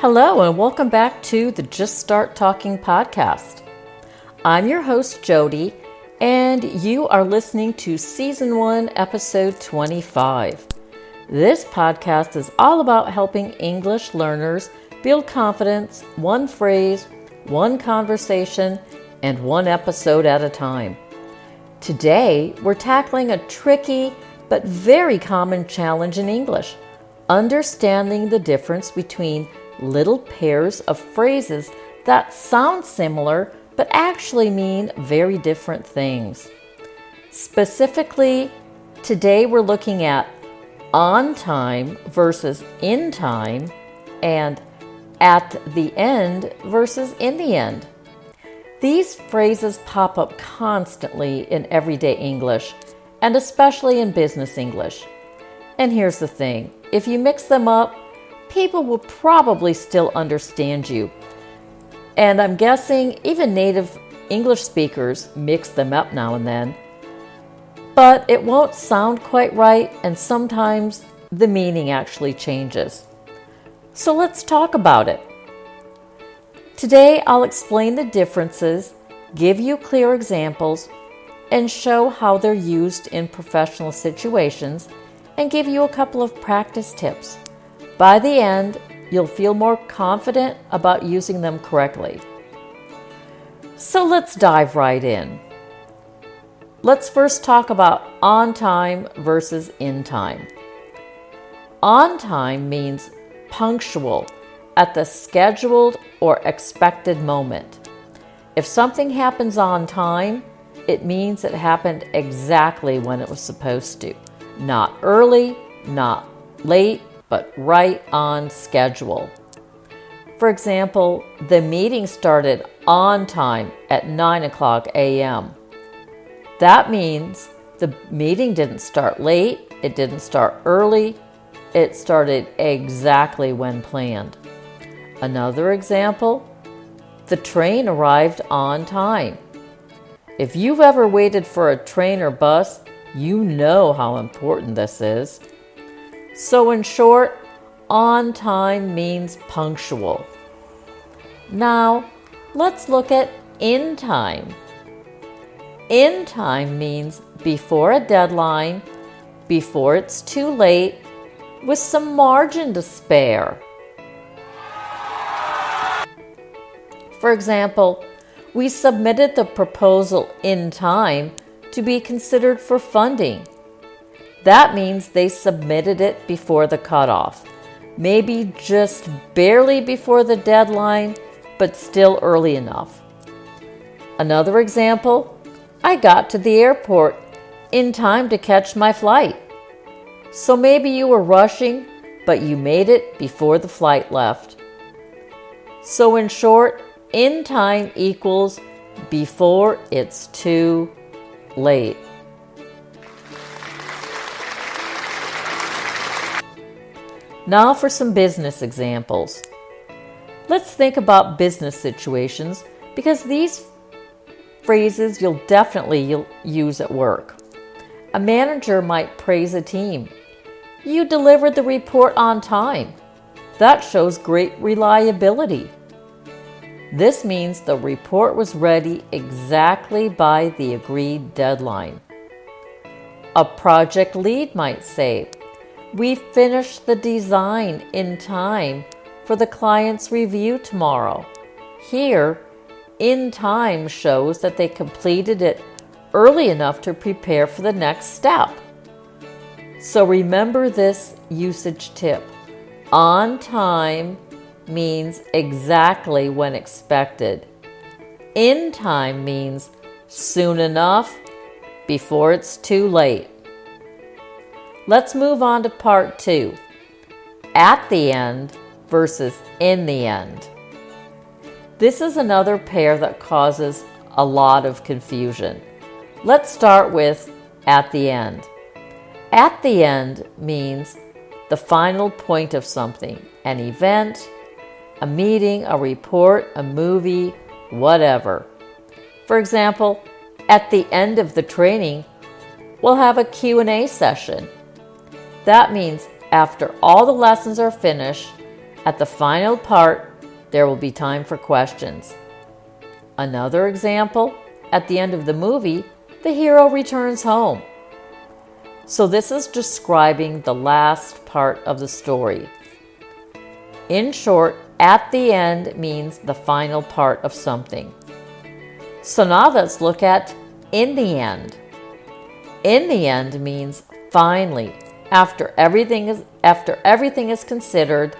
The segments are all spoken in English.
Hello, and welcome back to the Just Start Talking podcast. I'm your host, Jody, and you are listening to Season 1, Episode 25. This podcast is all about helping English learners build confidence, one phrase, one conversation, and one episode at a time. Today, we're tackling a tricky but very common challenge in English, understanding the difference between little pairs of phrases that sound similar but actually mean very different things. Specifically, today we're looking at on time versus in time and at the end versus in the end. These phrases pop up constantly in everyday English and especially in business English. And here's the thing, if you mix them up, people will probably still understand you. And I'm guessing even native English speakers mix them up now and then. But it won't sound quite right, and sometimes the meaning actually changes. So let's talk about it. Today I'll explain the differences, give you clear examples, and show how they're used in professional situations, and give you a couple of practice tips. By the end, you'll feel more confident about using them correctly. So let's dive right in. Let's first talk about on time versus in time. On time means punctual, at the scheduled or expected moment. If something happens on time, it means it happened exactly when it was supposed to. Not early, not late, but right on schedule. For example, the meeting started on time at 9 o'clock a.m. That means the meeting didn't start late, it didn't start early, it started exactly when planned. Another example, the train arrived on time. If you've ever waited for a train or bus, you know how important this is. So in short, on time means punctual. Now, let's look at in time. In time means before a deadline, before it's too late, with some margin to spare. For example, we submitted the proposal in time to be considered for funding. That means they submitted it before the cutoff, maybe just barely before the deadline, but still early enough. Another example, I got to the airport in time to catch my flight. So maybe you were rushing, but you made it before the flight left. So in short, in time equals before it's too late. Now for some business examples. Let's think about business situations because these phrases you'll definitely use at work. A manager might praise a team. You delivered the report on time. That shows great reliability. This means the report was ready exactly by the agreed deadline. A project lead might say, "We finished the design in time for the client's review tomorrow." Here, in time shows that they completed it early enough to prepare for the next step. So remember this usage tip. On time means exactly when expected. In time means soon enough, before it's too late. Let's move on to part 2. At the end versus in the end. This is another pair that causes a lot of confusion. Let's start with at the end. At the end means the final point of something, an event, a meeting, a report, a movie, whatever. For example, at the end of the training, we'll have a Q&A session. That means after all the lessons are finished At the final part, there will be time for questions. Another example, at the end of the movie, the hero returns home. So this is describing the last part of the story. In short, at the end means the final part of something. So now let's look at in the end. In the end means finally, after everything is considered,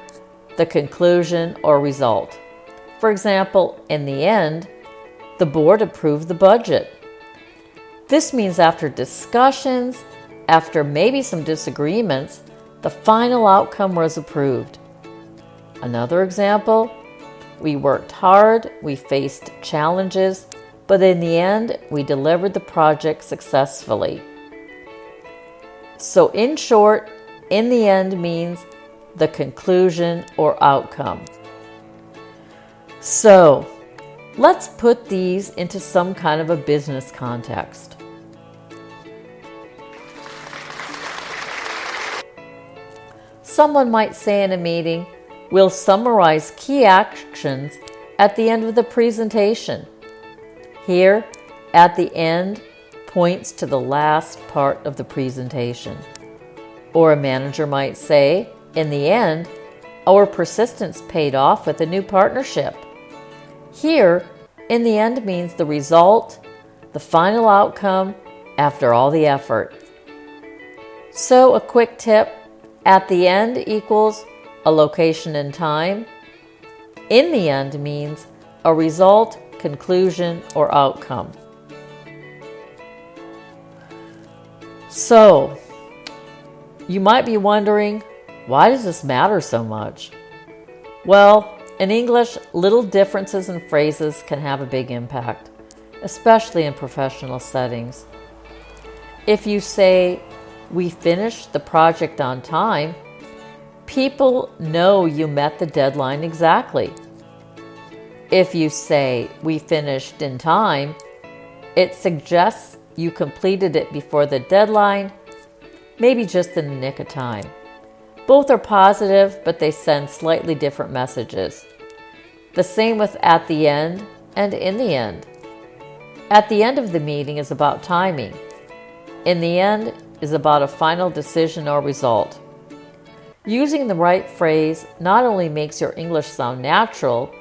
the conclusion or result. For example, in the end, the board approved the budget. This means after discussions, after maybe some disagreements, the final outcome was approved. Another example, we worked hard, we faced challenges, but in the end, we delivered the project successfully. So in short, in the end means the conclusion or outcome. So let's put these into some kind of a business context. Someone might say in a meeting, we'll summarize key actions at the end of the presentation. Here, at the end, points to the last part of the presentation. Or a manager might say, in the end, our persistence paid off with a new partnership. Here, in the end means the result, the final outcome after all the effort. So a quick tip, at the end equals a location and time. In the end means a result, conclusion, or outcome. So, you might be wondering, why does this matter so much? Well, in English, little differences in phrases can have a big impact, especially in professional settings. If you say, we finished the project on time, people know you met the deadline exactly. If you say, we finished in time, it suggests you completed it before the deadline, maybe just in the nick of time. Both are positive, but they send slightly different messages. The same with at the end and in the end. At the end of the meeting is about timing. In the end is about a final decision or result. Using the right phrase not only makes your English sound natural,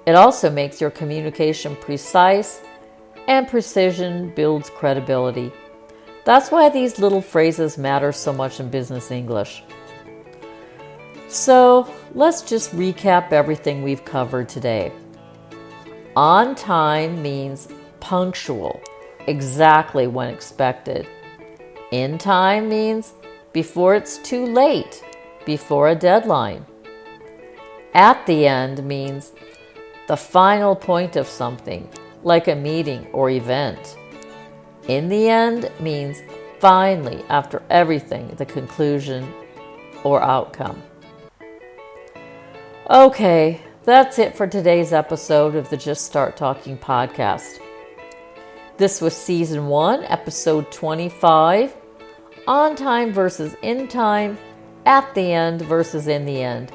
it also makes your communication precise, and precision builds credibility. That's why these little phrases matter so much in business English. So let's just recap everything we've covered today. On time means punctual, exactly when expected. In time means before it's too late, before a deadline. At the end means the final point of something, like a meeting or event. In the end means finally, after everything, the conclusion or outcome. Okay, that's it for today's episode of the Just Start Talking podcast. This was Season 1, Episode 25, On Time versus In Time, At the End versus In the End.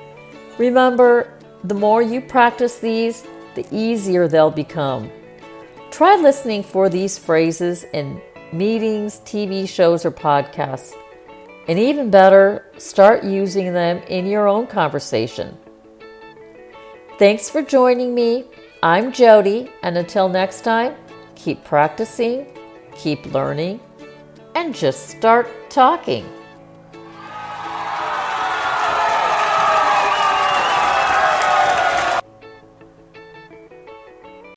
Remember, the more you practice these, the easier they'll become. Try listening for these phrases in meetings, TV shows, or podcasts. And even better, start using them in your own conversation. Thanks for joining me. I'm Jody, and until next time, keep practicing, keep learning, and just start talking.